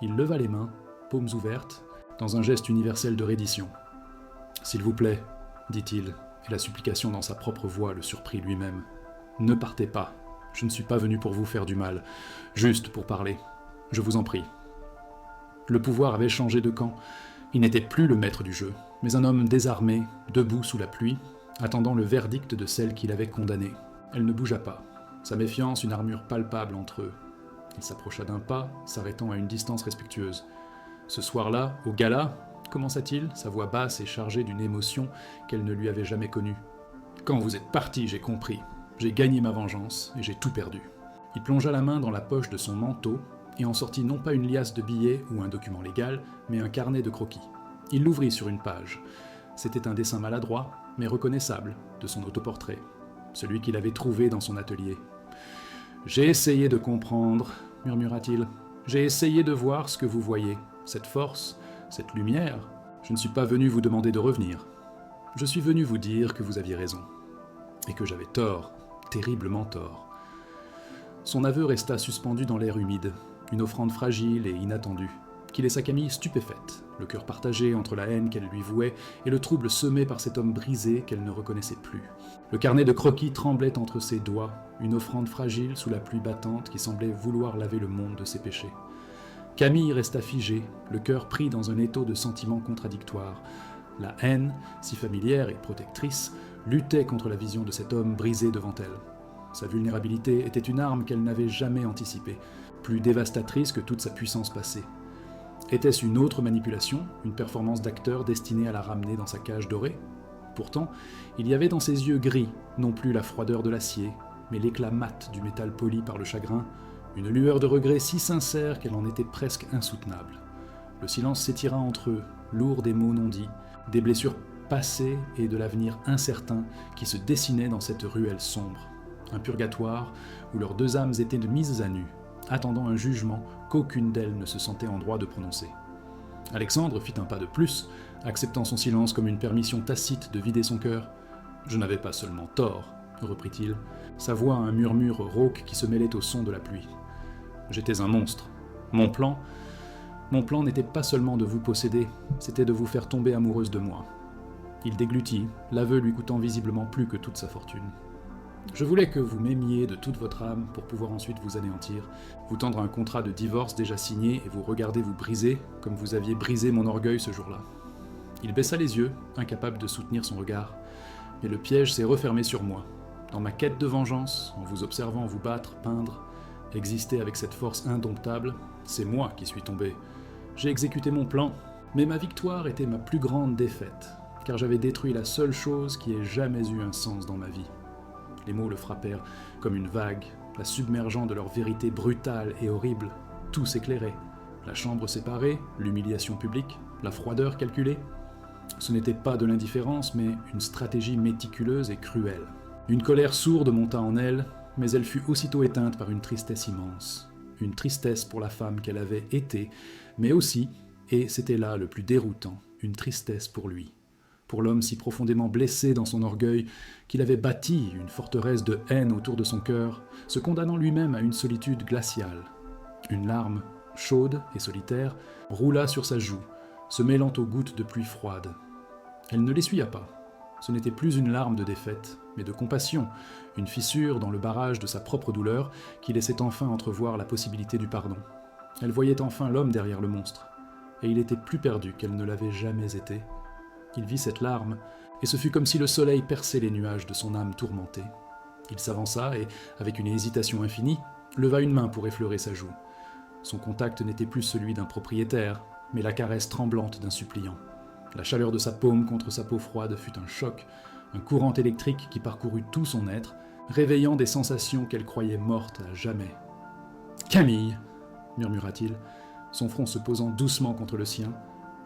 Il leva les mains, paumes ouvertes, dans un geste universel de reddition. « S'il vous plaît, dit-il, et la supplication dans sa propre voix le surprit lui-même. Ne partez pas, je ne suis pas venu pour vous faire du mal, juste pour parler. Je vous en prie. » Le pouvoir avait changé de camp. Il n'était plus le maître du jeu, mais un homme désarmé, debout sous la pluie, attendant le verdict de celle qu'il avait condamnée. Elle ne bougea pas, sa méfiance une armure palpable entre eux. Il s'approcha d'un pas, s'arrêtant à une distance respectueuse. Ce soir-là, au gala, commença-t-il, sa voix basse et chargée d'une émotion qu'elle ne lui avait jamais connue. « Quand vous êtes parti, j'ai compris. J'ai gagné ma vengeance et j'ai tout perdu. » Il plongea la main dans la poche de son manteau et en sortit non pas une liasse de billets ou un document légal, mais un carnet de croquis. Il l'ouvrit sur une page. C'était un dessin maladroit, mais reconnaissable, de son autoportrait, celui qu'il avait trouvé dans son atelier. « J'ai essayé de comprendre, » murmura-t-il. « J'ai essayé de voir ce que vous voyez, cette force, cette lumière. Je ne suis pas venu vous demander de revenir. Je suis venu vous dire que vous aviez raison, et que j'avais tort, terriblement tort. » Son aveu resta suspendu dans l'air humide, une offrande fragile et inattendue, qui laissa Camille stupéfaite, le cœur partagé entre la haine qu'elle lui vouait et le trouble semé par cet homme brisé qu'elle ne reconnaissait plus. Le carnet de croquis tremblait entre ses doigts, une offrande fragile sous la pluie battante qui semblait vouloir laver le monde de ses péchés. Camille resta figée, le cœur pris dans un étau de sentiments contradictoires. La haine, si familière et protectrice, luttait contre la vision de cet homme brisé devant elle. Sa vulnérabilité était une arme qu'elle n'avait jamais anticipée, plus dévastatrice que toute sa puissance passée. Était-ce une autre manipulation, une performance d'acteur destinée à la ramener dans sa cage dorée ? Pourtant, il y avait dans ses yeux gris, non plus la froideur de l'acier, mais l'éclat mat du métal poli par le chagrin, une lueur de regret si sincère qu'elle en était presque insoutenable. Le silence s'étira entre eux, lourd des mots non dits, des blessures passées et de l'avenir incertain qui se dessinait dans cette ruelle sombre. Un purgatoire où leurs deux âmes étaient mises à nu, attendant un jugement qu'aucune d'elles ne se sentait en droit de prononcer. Alexandre fit un pas de plus, acceptant son silence comme une permission tacite de vider son cœur. « Je n'avais pas seulement tort, » reprit-il, sa voix un murmure rauque qui se mêlait au son de la pluie. « J'étais un monstre. Mon plan n'était pas seulement de vous posséder, c'était de vous faire tomber amoureuse de moi. » Il déglutit, l'aveu lui coûtant visiblement plus que toute sa fortune. « Je voulais que vous m'aimiez de toute votre âme pour pouvoir ensuite vous anéantir, vous tendre un contrat de divorce déjà signé et vous regarder vous briser comme vous aviez brisé mon orgueil ce jour-là. » Il baissa les yeux, incapable de soutenir son regard. Mais le piège s'est refermé sur moi. Dans ma quête de vengeance, en vous observant vous battre, peindre, exister avec cette force indomptable, c'est moi qui suis tombé. J'ai exécuté mon plan, mais ma victoire était ma plus grande défaite, car j'avais détruit la seule chose qui ait jamais eu un sens dans ma vie. Les mots le frappèrent comme une vague, la submergeant de leur vérité brutale et horrible. Tout s'éclairait. La chambre séparée, l'humiliation publique, la froideur calculée. Ce n'était pas de l'indifférence, mais une stratégie méticuleuse et cruelle. Une colère sourde monta en elle, mais elle fut aussitôt éteinte par une tristesse immense. Une tristesse pour la femme qu'elle avait été, mais aussi, et c'était là le plus déroutant, une tristesse pour lui. Pour l'homme si profondément blessé dans son orgueil qu'il avait bâti une forteresse de haine autour de son cœur, se condamnant lui-même à une solitude glaciale. Une larme, chaude et solitaire, roula sur sa joue, se mêlant aux gouttes de pluie froide. Elle ne l'essuya pas. Ce n'était plus une larme de défaite, mais de compassion, une fissure dans le barrage de sa propre douleur qui laissait enfin entrevoir la possibilité du pardon. Elle voyait enfin l'homme derrière le monstre, et il était plus perdu qu'elle ne l'avait jamais été. Il vit cette larme, et ce fut comme si le soleil perçait les nuages de son âme tourmentée. Il s'avança et, avec une hésitation infinie, leva une main pour effleurer sa joue. Son contact n'était plus celui d'un propriétaire, mais la caresse tremblante d'un suppliant. La chaleur de sa paume contre sa peau froide fut un choc, un courant électrique qui parcourut tout son être, réveillant des sensations qu'elle croyait mortes à jamais. « Camille !» murmura-t-il, son front se posant doucement contre le sien,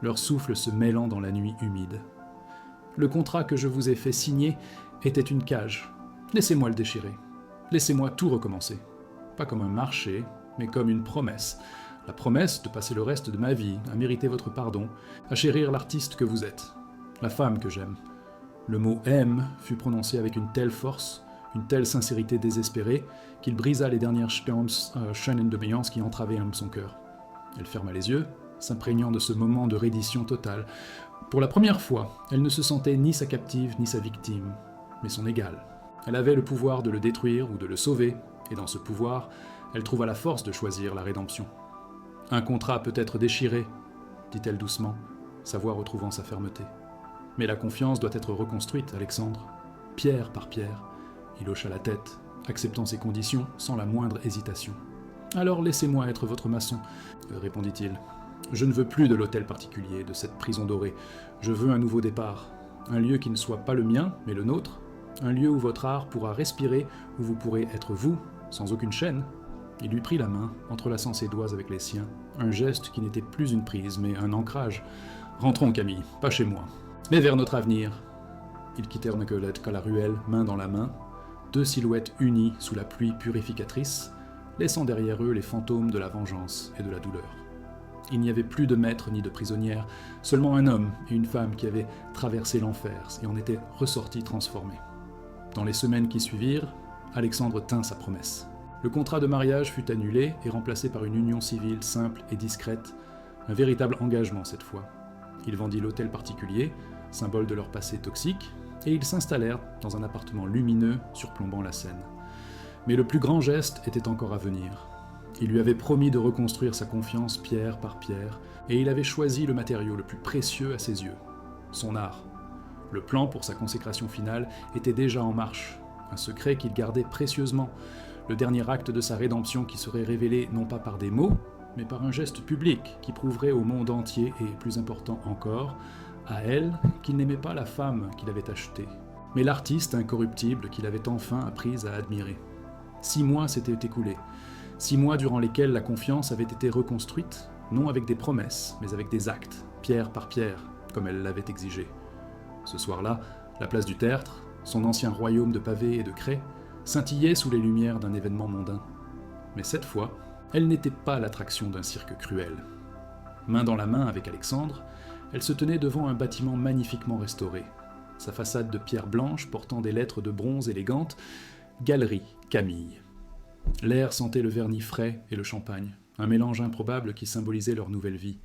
leur souffle se mêlant dans la nuit humide. « Le contrat que je vous ai fait signer était une cage. Laissez-moi le déchirer. Laissez-moi tout recommencer. Pas comme un marché, mais comme une promesse. La promesse de passer le reste de ma vie à mériter votre pardon, à chérir l'artiste que vous êtes, la femme que j'aime. » Le mot « aime » fut prononcé avec une telle force, une telle sincérité désespérée, qu'il brisa les dernières chaînes de béance qui entravaient son cœur. Elle ferma les yeux, s'imprégnant de ce moment de reddition totale. Pour la première fois, elle ne se sentait ni sa captive ni sa victime, mais son égale. Elle avait le pouvoir de le détruire ou de le sauver, et dans ce pouvoir, elle trouva la force de choisir la rédemption. « Un contrat peut être déchiré, » dit-elle doucement, sa voix retrouvant sa fermeté. « Mais la confiance doit être reconstruite, Alexandre, pierre par pierre. » Il hocha la tête, acceptant ses conditions sans la moindre hésitation. « Alors laissez-moi être votre maçon, » répondit-il. « Je ne veux plus de l'hôtel particulier, de cette prison dorée. Je veux un nouveau départ. Un lieu qui ne soit pas le mien, mais le nôtre. Un lieu où votre art pourra respirer, où vous pourrez être vous, sans aucune chaîne. » Il lui prit la main, entrelaçant ses doigts avec les siens. Un geste qui n'était plus une prise, mais un ancrage. « Rentrons, Camille, pas chez moi, mais vers notre avenir. » Ils quittèrent Nicolette la ruelle, main dans la main, deux silhouettes unies sous la pluie purificatrice, laissant derrière eux les fantômes de la vengeance et de la douleur. Il n'y avait plus de maître ni de prisonnière, seulement un homme et une femme qui avaient traversé l'enfer et en étaient ressortis transformés. Dans les semaines qui suivirent, Alexandre tint sa promesse. Le contrat de mariage fut annulé et remplacé par une union civile simple et discrète, un véritable engagement cette fois. Il vendit l'hôtel particulier, symbole de leur passé toxique, et ils s'installèrent dans un appartement lumineux surplombant la Seine. Mais le plus grand geste était encore à venir. Il lui avait promis de reconstruire sa confiance pierre par pierre, et il avait choisi le matériau le plus précieux à ses yeux, son art. Le plan pour sa consécration finale était déjà en marche, un secret qu'il gardait précieusement, le dernier acte de sa rédemption qui serait révélé non pas par des mots, mais par un geste public qui prouverait au monde entier, et plus important encore, à elle qu'il n'aimait pas la femme qu'il avait achetée, mais l'artiste incorruptible qu'il avait enfin appris à admirer. 6 mois s'étaient écoulés, 6 mois durant lesquels la confiance avait été reconstruite, non avec des promesses, mais avec des actes, pierre par pierre, comme elle l'avait exigé. Ce soir-là, la place du Tertre, son ancien royaume de pavés et de craie, scintillait sous les lumières d'un événement mondain. Mais cette fois, elle n'était pas l'attraction d'un cirque cruel. Main dans la main avec Alexandre, elle se tenait devant un bâtiment magnifiquement restauré. Sa façade de pierre blanche portant des lettres de bronze élégantes, Galerie Camille. L'air sentait le vernis frais et le champagne, un mélange improbable qui symbolisait leur nouvelle vie.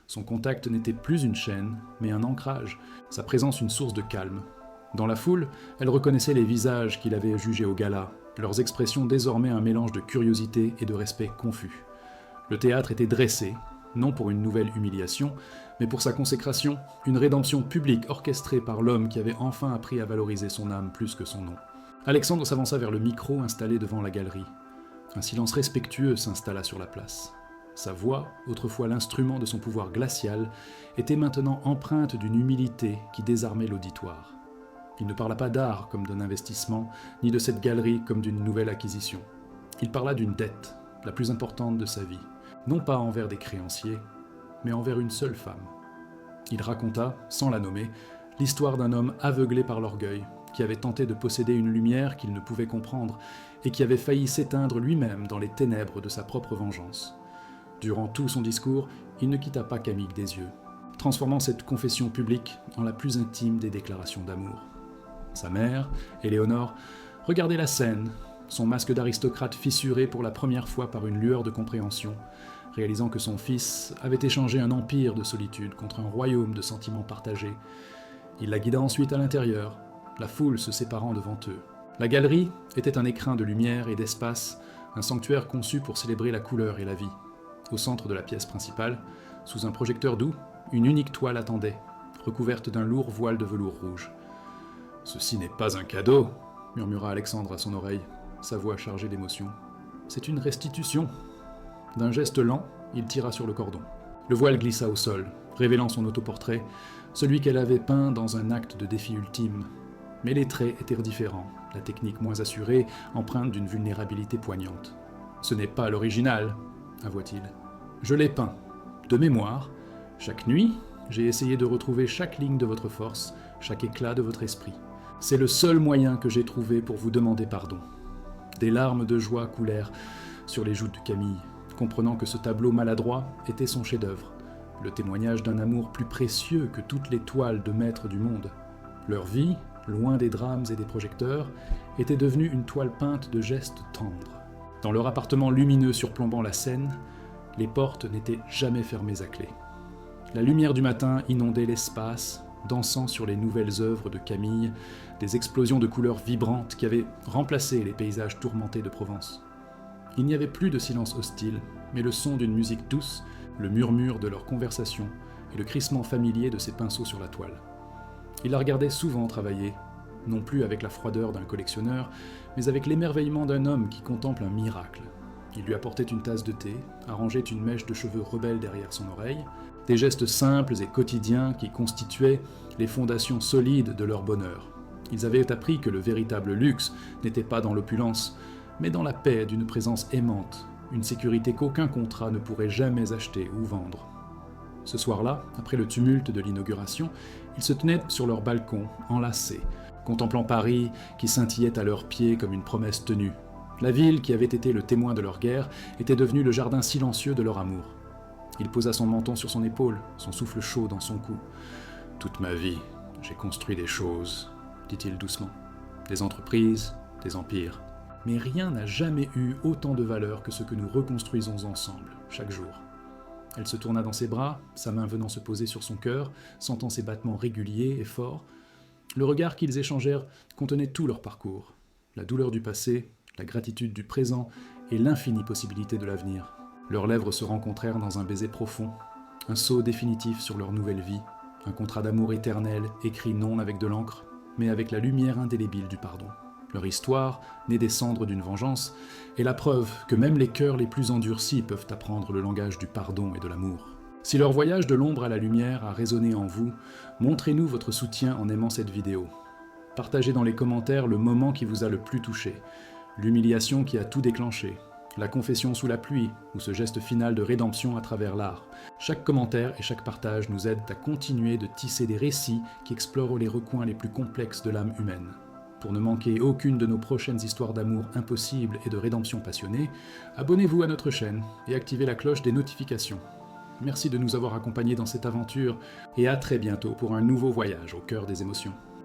Son contact n'était plus une chaîne, mais un ancrage, sa présence une source de calme. Dans la foule, elle reconnaissait les visages qu'il avait jugés au gala, leurs expressions désormais un mélange de curiosité et de respect confus. Le théâtre était dressé, non pour une nouvelle humiliation, mais pour sa consécration, une rédemption publique orchestrée par l'homme qui avait enfin appris à valoriser son âme plus que son nom. Alexandre s'avança vers le micro installé devant la galerie. Un silence respectueux s'installa sur la place. Sa voix, autrefois l'instrument de son pouvoir glacial, était maintenant empreinte d'une humilité qui désarmait l'auditoire. Il ne parla pas d'art comme d'un investissement, ni de cette galerie comme d'une nouvelle acquisition. Il parla d'une dette, la plus importante de sa vie, non pas envers des créanciers, mais envers une seule femme. Il raconta, sans la nommer, l'histoire d'un homme aveuglé par l'orgueil, qui avait tenté de posséder une lumière qu'il ne pouvait comprendre, et qui avait failli s'éteindre lui-même dans les ténèbres de sa propre vengeance. Durant tout son discours, il ne quitta pas Camille des yeux, transformant cette confession publique en la plus intime des déclarations d'amour. Sa mère, Éléonore, regardait la scène, son masque d'aristocrate fissuré pour la première fois par une lueur de compréhension, réalisant que son fils avait échangé un empire de solitude contre un royaume de sentiments partagés. Il la guida ensuite à l'intérieur, la foule se séparant devant eux. La galerie était un écrin de lumière et d'espace, un sanctuaire conçu pour célébrer la couleur et la vie. Au centre de la pièce principale, sous un projecteur doux, une unique toile attendait, recouverte d'un lourd voile de velours rouge. « Ceci n'est pas un cadeau !» murmura Alexandre à son oreille, sa voix chargée d'émotion. « C'est une restitution !» D'un geste lent, il tira sur le cordon. Le voile glissa au sol, révélant son autoportrait, celui qu'elle avait peint dans un acte de défi ultime. Mais les traits étaient différents, la technique moins assurée, empreinte d'une vulnérabilité poignante. « Ce n'est pas l'original », avoua-t-il. « Je l'ai peint, de mémoire. Chaque nuit, j'ai essayé de retrouver chaque ligne de votre force, chaque éclat de votre esprit. C'est le seul moyen que j'ai trouvé pour vous demander pardon. » Des larmes de joie coulèrent sur les joues de Camille, comprenant que ce tableau maladroit était son chef-d'œuvre, le témoignage d'un amour plus précieux que toutes les toiles de maîtres du monde. Leur vie, loin des drames et des projecteurs, était devenue une toile peinte de gestes tendres. Dans leur appartement lumineux surplombant la Seine, les portes n'étaient jamais fermées à clé. La lumière du matin inondait l'espace, dansant sur les nouvelles œuvres de Camille, des explosions de couleurs vibrantes qui avaient remplacé les paysages tourmentés de Provence. Il n'y avait plus de silence hostile, mais le son d'une musique douce, le murmure de leur conversation et le crissement familier de ses pinceaux sur la toile. Il la regardait souvent travailler, non plus avec la froideur d'un collectionneur, mais avec l'émerveillement d'un homme qui contemple un miracle. Il lui apportait une tasse de thé, arrangeait une mèche de cheveux rebelles derrière son oreille, des gestes simples et quotidiens qui constituaient les fondations solides de leur bonheur. Ils avaient appris que le véritable luxe n'était pas dans l'opulence, mais dans la paix d'une présence aimante, une sécurité qu'aucun contrat ne pourrait jamais acheter ou vendre. Ce soir-là, après le tumulte de l'inauguration, ils se tenaient sur leur balcon, enlacés, contemplant Paris qui scintillait à leurs pieds comme une promesse tenue. La ville qui avait été le témoin de leur guerre était devenue le jardin silencieux de leur amour. Il posa son menton sur son épaule, son souffle chaud dans son cou. « Toute ma vie, j'ai construit des choses, » dit-il doucement. « Des entreprises, des empires. Mais rien n'a jamais eu autant de valeur que ce que nous reconstruisons ensemble, chaque jour. » Elle se tourna dans ses bras, sa main venant se poser sur son cœur, sentant ses battements réguliers et forts. Le regard qu'ils échangèrent contenait tout leur parcours, la douleur du passé, la gratitude du présent et l'infinie possibilité de l'avenir. Leurs lèvres se rencontrèrent dans un baiser profond, un sceau définitif sur leur nouvelle vie, un contrat d'amour éternel écrit non avec de l'encre, mais avec la lumière indélébile du pardon. Leur histoire, née des cendres d'une vengeance, est la preuve que même les cœurs les plus endurcis peuvent apprendre le langage du pardon et de l'amour. Si leur voyage de l'ombre à la lumière a résonné en vous, montrez-nous votre soutien en aimant cette vidéo. Partagez dans les commentaires le moment qui vous a le plus touché, l'humiliation qui a tout déclenché, la confession sous la pluie ou ce geste final de rédemption à travers l'art. Chaque commentaire et chaque partage nous aident à continuer de tisser des récits qui explorent les recoins les plus complexes de l'âme humaine. Pour ne manquer aucune de nos prochaines histoires d'amour impossibles et de rédemption passionnée, abonnez-vous à notre chaîne et activez la cloche des notifications. Merci de nous avoir accompagnés dans cette aventure et à très bientôt pour un nouveau voyage au cœur des émotions.